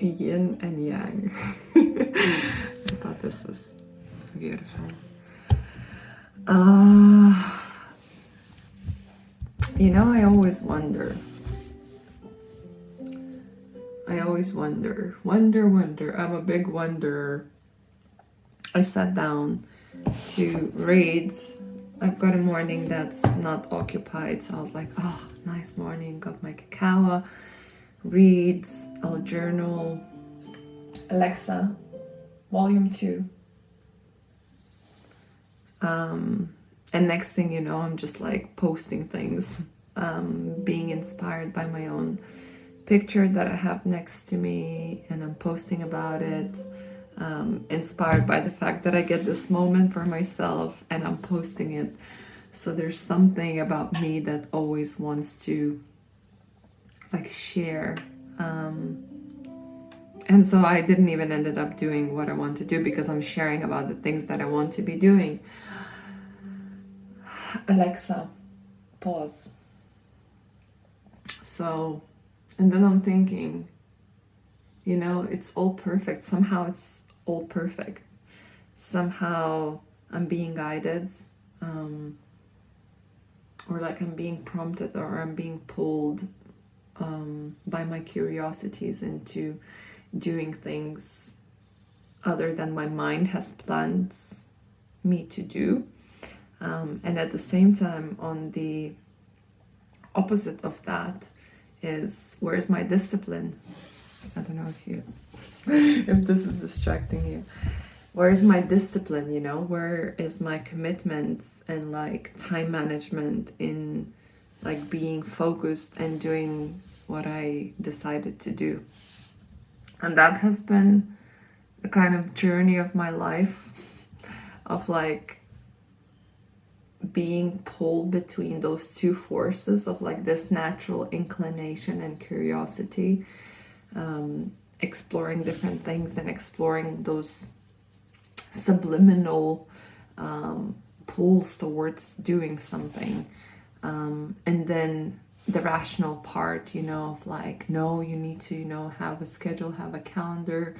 yin and yang. I thought this was beautiful. I always wonder. Wonder. I'm a big wonderer. I sat down to read. I've got a morning that's not occupied, so I was like, oh, nice morning. Got my cacao, read, I'll journal. Alexa, volume 2. And next thing you know, I'm just like posting things, being inspired by my own picture that I have next to me, and I'm posting about it, inspired by the fact that I get this moment for myself and I'm posting it. So there's something about me that always wants to like share. And so I didn't even ended up doing what I want to do because I'm sharing about the things that I want to be doing. Alexa, pause. So, and then I'm thinking, it's all perfect. Somehow it's all perfect. Somehow I'm being guided, or like I'm being prompted, or I'm being pulled by my curiosities into doing things other than my mind has planned me to do. And at the same time, on the opposite of that is, where's my discipline? I don't know if this is distracting you. Where is my discipline, Where is my commitment and like time management in like being focused and doing what I decided to do? And that has been the kind of journey of my life of like being pulled between those two forces of like this natural inclination and curiosity, exploring different things and exploring those subliminal pulls towards doing something, and then the rational part, of like, no, you need to, have a schedule, have a calendar,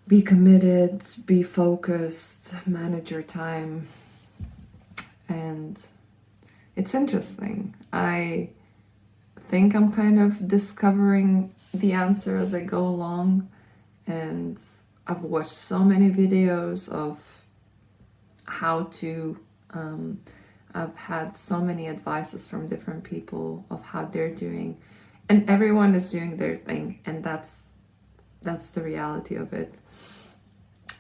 be committed, be focused, manage your time. And it's interesting. I think I'm kind of discovering the answer as I go along, and I've watched so many videos of how to, I've had so many advices from different people of how they're doing, and everyone is doing their thing, and that's the reality of it.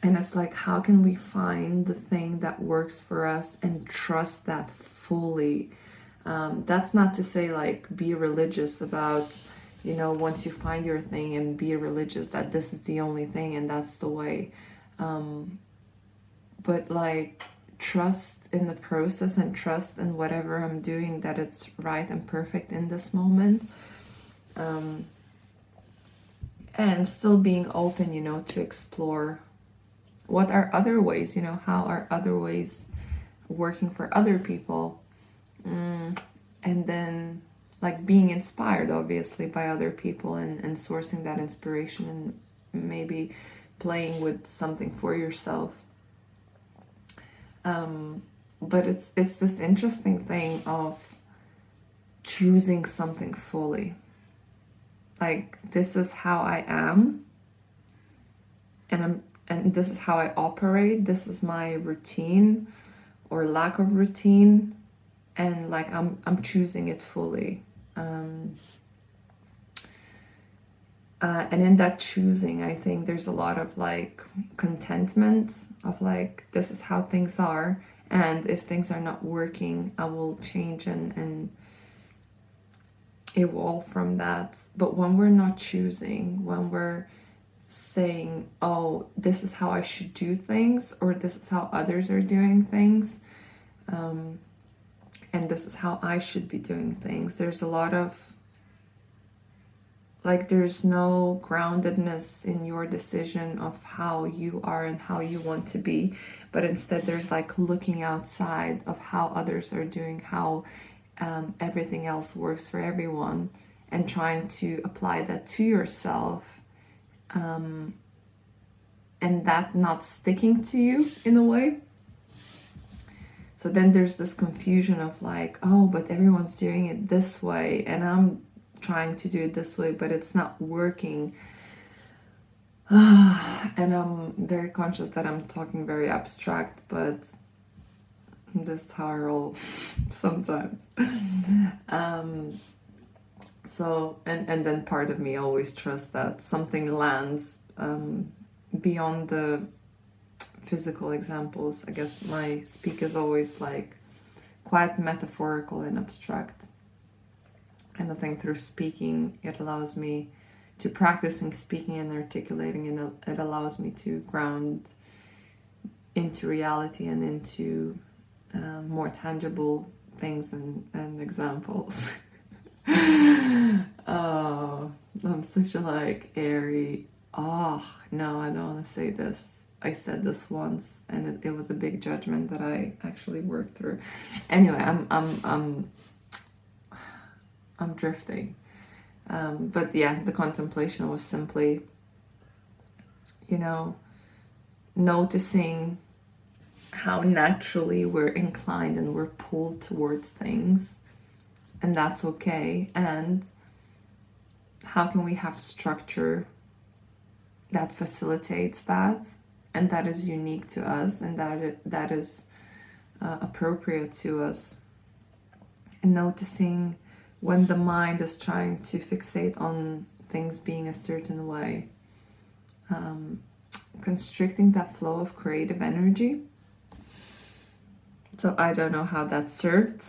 And it's like, how can we find the thing that works for us and trust that fully? That's not to say like be religious about, once you find your thing, and be religious that this is the only thing and that's the way. But like trust in the process and trust in whatever I'm doing, that it's right and perfect in this moment. And still being open, to explore what are other ways, how are other ways working for other people. And then like being inspired obviously by other people, and sourcing that inspiration, and maybe playing with something for yourself. But it's this interesting thing of choosing something fully. Like, this is how I am, and this is how I operate. This is my routine or lack of routine, and like I'm choosing it fully. And in that choosing, I think there's a lot of like contentment of like, this is how things are, and if things are not working, I will change and evolve from that. But when we're not choosing, when we're saying, oh, this is how I should do things, or this is how others are doing things, and this is how I should be doing things, there's a lot of like, there's no groundedness in your decision of how you are and how you want to be, but instead there's like looking outside of how others are doing, how everything else works for everyone, and trying to apply that to yourself and that not sticking to you in a way. So then there's this confusion of like, oh, but everyone's doing it this way and I'm trying to do it this way, but it's not working. And I'm very conscious that I'm talking very abstract, but this is how I roll sometimes. So, and then part of me always trusts that something lands beyond the physical examples. I guess my speak is always like quite metaphorical and abstract. And I think through speaking, it allows me to practicing speaking and articulating, and it allows me to ground into reality and into more tangible things and examples. Oh, I'm such a like airy. Oh no, I don't want to say this. I said this once, and it was a big judgment that I actually worked through. Anyway, I'm drifting. But yeah, the contemplation was simply, noticing how naturally we're inclined and we're pulled towards things, and that's okay. And how can we have structure that facilitates that, and that is unique to us, and that is appropriate to us. And noticing when the mind is trying to fixate on things being a certain way, constricting that flow of creative energy. So I don't know how that served.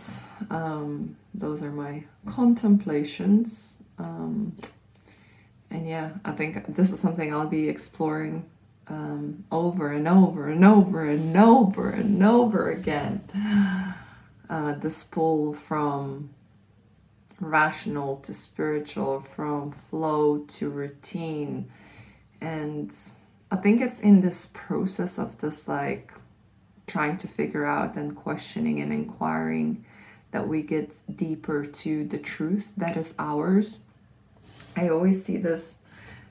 Those are my contemplations. And yeah, I think this is something I'll be exploring over and over and over and over and over again. This pull from rational to spiritual, from flow to routine. And I think it's in this process of this like trying to figure out and questioning and inquiring that we get deeper to the truth that is ours. I always see this.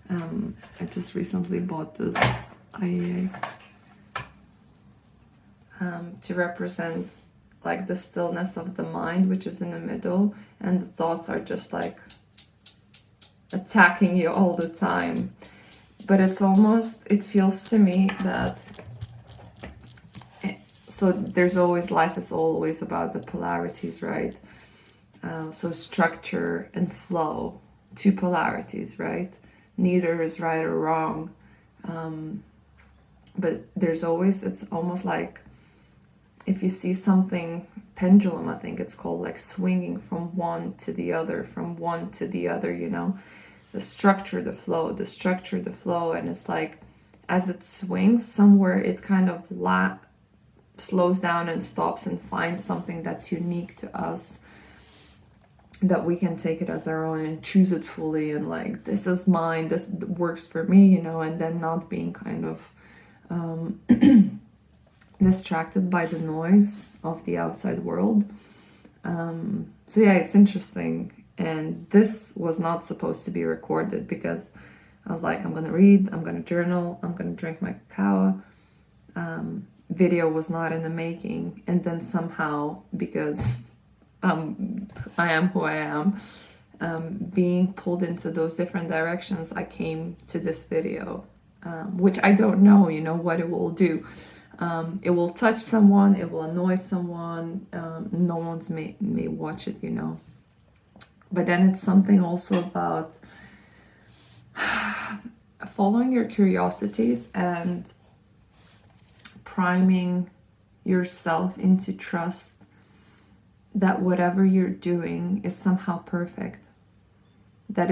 I just recently bought this to represent like the stillness of the mind, which is in the middle, and the thoughts are just like attacking you all the time. But it's almost, it feels to me that so there's always, life is always about the polarities, right? So structure and flow, two polarities, right? Neither is right or wrong. But there's always, it's almost like if you see something, pendulum, I think it's called, like swinging from one to the other, the structure, the flow, the structure, the flow. And it's like, as it swings somewhere, it kind of slows down and stops and finds something that's unique to us, that we can take it as our own and choose it fully, and like, this is mine, this works for me, and then not being kind of distracted by the noise of the outside world. So yeah, it's interesting. And this was not supposed to be recorded because I was like, I'm gonna read, I'm gonna journal, I'm gonna drink my cacao. Video was not in the making, and then somehow, because I am who I am, being pulled into those different directions, I came to this video, which I don't know, what it will do. It will touch someone, it will annoy someone, no one's may watch it, But then it's something also about following your curiosities and priming yourself into trust that whatever you're doing is somehow perfect. That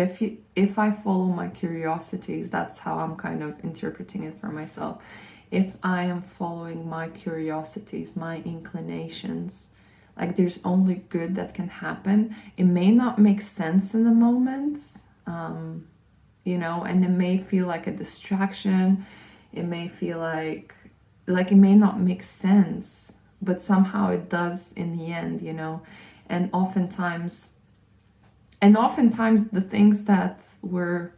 if I follow my curiosities, that's how I'm kind of interpreting it for myself. If I am following my curiosities, my inclinations, like, there's only good that can happen. It may not make sense in the moment, and it may feel like a distraction. It may feel like it may not make sense, but somehow it does in the end, And oftentimes the things that we're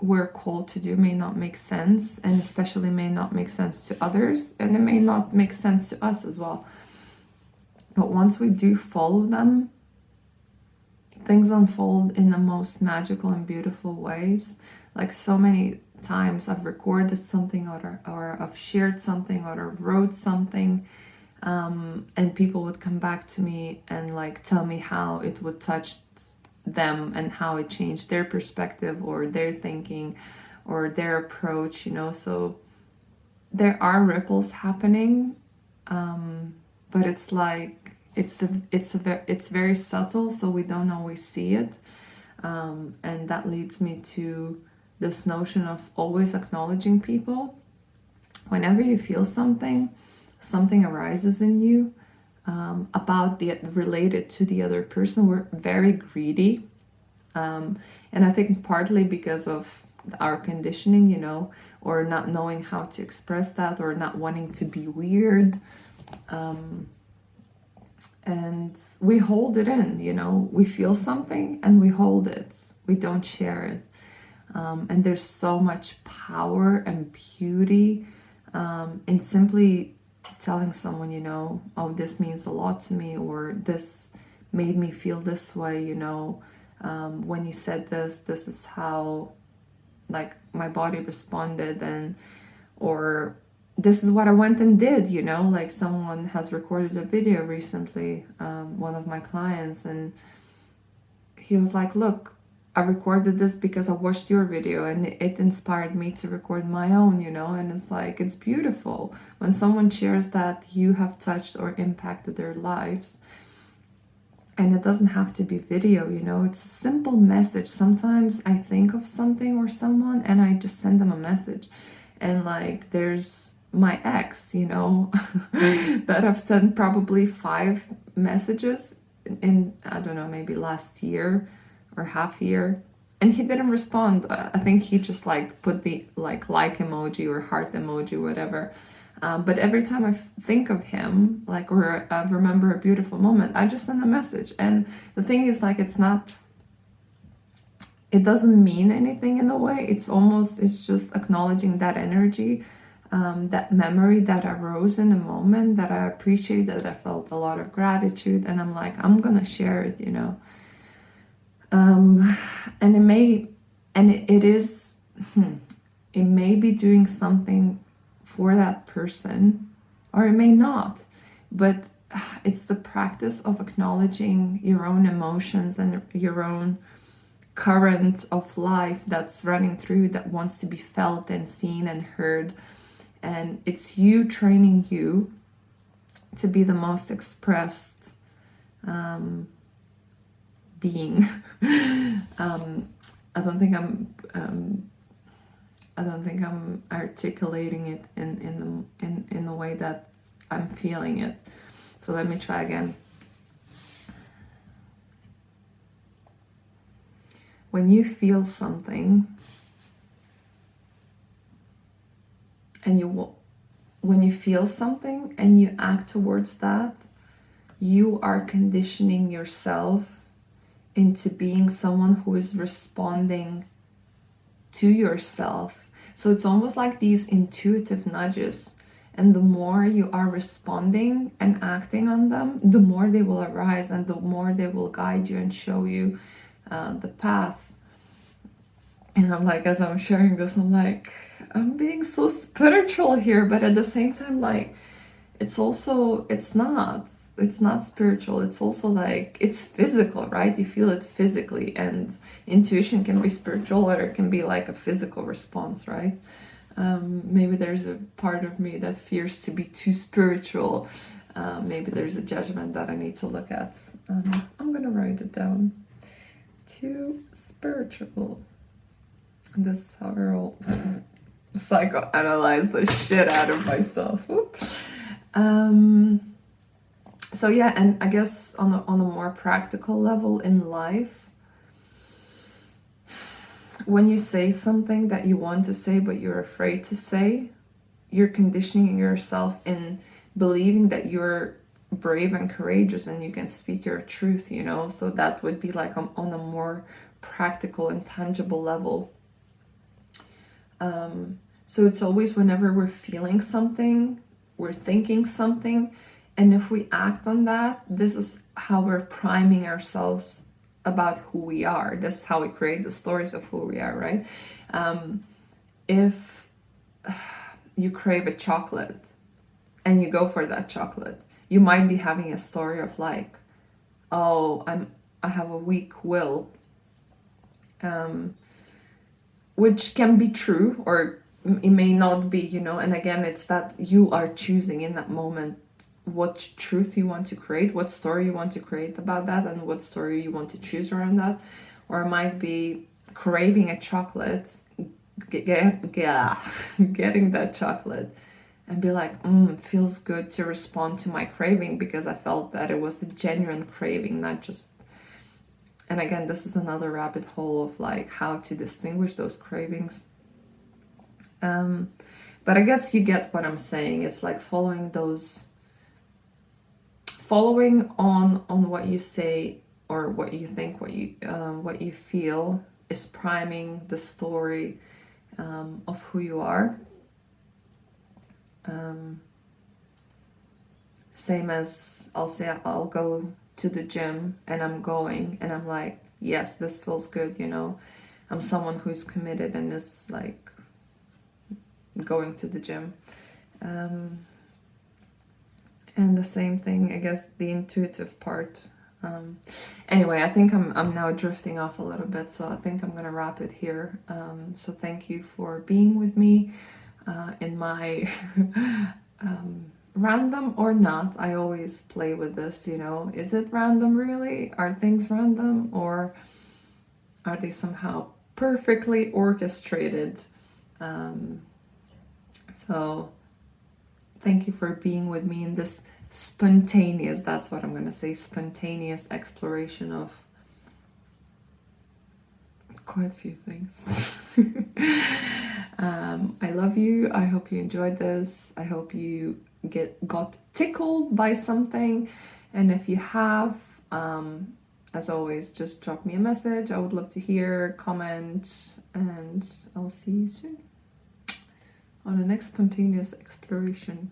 we're called to do may not make sense, and especially may not make sense to others, and it may not make sense to us as well. But once we do follow them, things unfold in the most magical and beautiful ways. Like so many times I've recorded something, or I've shared something, or wrote something, and people would come back to me and like tell me how it would touch them and how it changed their perspective or their thinking or their approach, you know. So there are ripples happening, but it's like it's very subtle, so we don't always see it, and that leads me to this notion of always acknowledging people. Whenever you feel something arises in you, about the related to the other person. We're very greedy, and I think partly because of our conditioning, you know, or not knowing how to express that, or not wanting to be weird, and we hold it in, you know. We feel something and we hold it, we don't share it, and there's so much power and beauty in simply telling someone, you know, oh, this means a lot to me, or this made me feel this way, you know, when you said this is how like my body responded, and or this is what I went and did, you know. Like someone has recorded a video recently, one of my clients, and he was like, look, I recorded this because I watched your video and it inspired me to record my own, you know. And it's like, it's beautiful when someone shares that you have touched or impacted their lives. And it doesn't have to be video, you know, it's a simple message. Sometimes I think of something or someone and I just send them a message. And like, there's my ex, you know, that I've sent probably 5 messages in, I don't know, maybe last year or half year, and he didn't respond. I think he just like put the like emoji or heart emoji, whatever. But every time I think of him, like, or remember a beautiful moment, I just send a message. And the thing is, like, it doesn't mean anything in a way. It's just acknowledging that energy, that memory that arose in a moment that I appreciate, that I felt a lot of gratitude, and I'm like, I'm gonna share it, you know. And it may be doing something for that person, or it may not, but it's the practice of acknowledging your own emotions and your own current of life that's running through, that wants to be felt and seen and heard. And it's you training you to be the most expressed being. I don't think I'm articulating it in the way that I'm feeling it. So let me try again. When you feel something, and when you feel something and you act towards that, you are conditioning yourself into being someone who is responding to yourself. So it's almost like these intuitive nudges, and the more you are responding and acting on them, the more they will arise, and the more they will guide you and show you the path. And I'm like, as I'm sharing this, I'm like, I'm being so spiritual here, but at the same time, like, it's not spiritual. It's also like, it's physical, right? You feel it physically, and intuition can be spiritual, or it can be like a physical response, right? Maybe there's a part of me that fears to be too spiritual. Maybe there's a judgment that I need to look at. I'm gonna write it down. Too spiritual. This is how I'll psychoanalyze the shit out of myself. So yeah, and I guess on a more practical level in life, when you say something that you want to say but you're afraid to say, you're conditioning yourself in believing that you're brave and courageous and you can speak your truth, you know. So that would be like on a more practical and tangible level. So it's always whenever we're feeling something, we're thinking something, and if we act on that, this is how we're priming ourselves about who we are. This is how we create the stories of who we are, right? If you crave a chocolate and you go for that chocolate, you might be having a story of like, oh, I have a weak will, which can be true or it may not be, you know. And again, it's that you are choosing in that moment what truth you want to create, what story you want to create about that, and what story you want to choose around that. Or it might be craving a chocolate, getting that chocolate and be like, it feels good to respond to my craving because I felt that it was a genuine craving, not just. And again, this is another rabbit hole of like how to distinguish those cravings. But I guess you get what I'm saying. It's like following on what you say or what you think, what you feel is priming the story of who you are. Same as I'll say I'll go to the gym and I'm going and I'm like, yes, this feels good, you know. I'm someone who's committed and is like going to the gym. And the same thing, I guess, the intuitive part. Anyway, I think I'm now drifting off a little bit, so I think I'm gonna wrap it here. So thank you for being with me in my random or not. I always play with this, you know. Is it random really? Are things random or are they somehow perfectly orchestrated? So thank you for being with me in this spontaneous, that's what I'm going to say, spontaneous exploration of quite a few things. I love you. I hope you enjoyed this. I hope you got tickled by something. And if you have, as always, just drop me a message. I would love to hear, comment, and I'll see you soon on the next spontaneous exploration.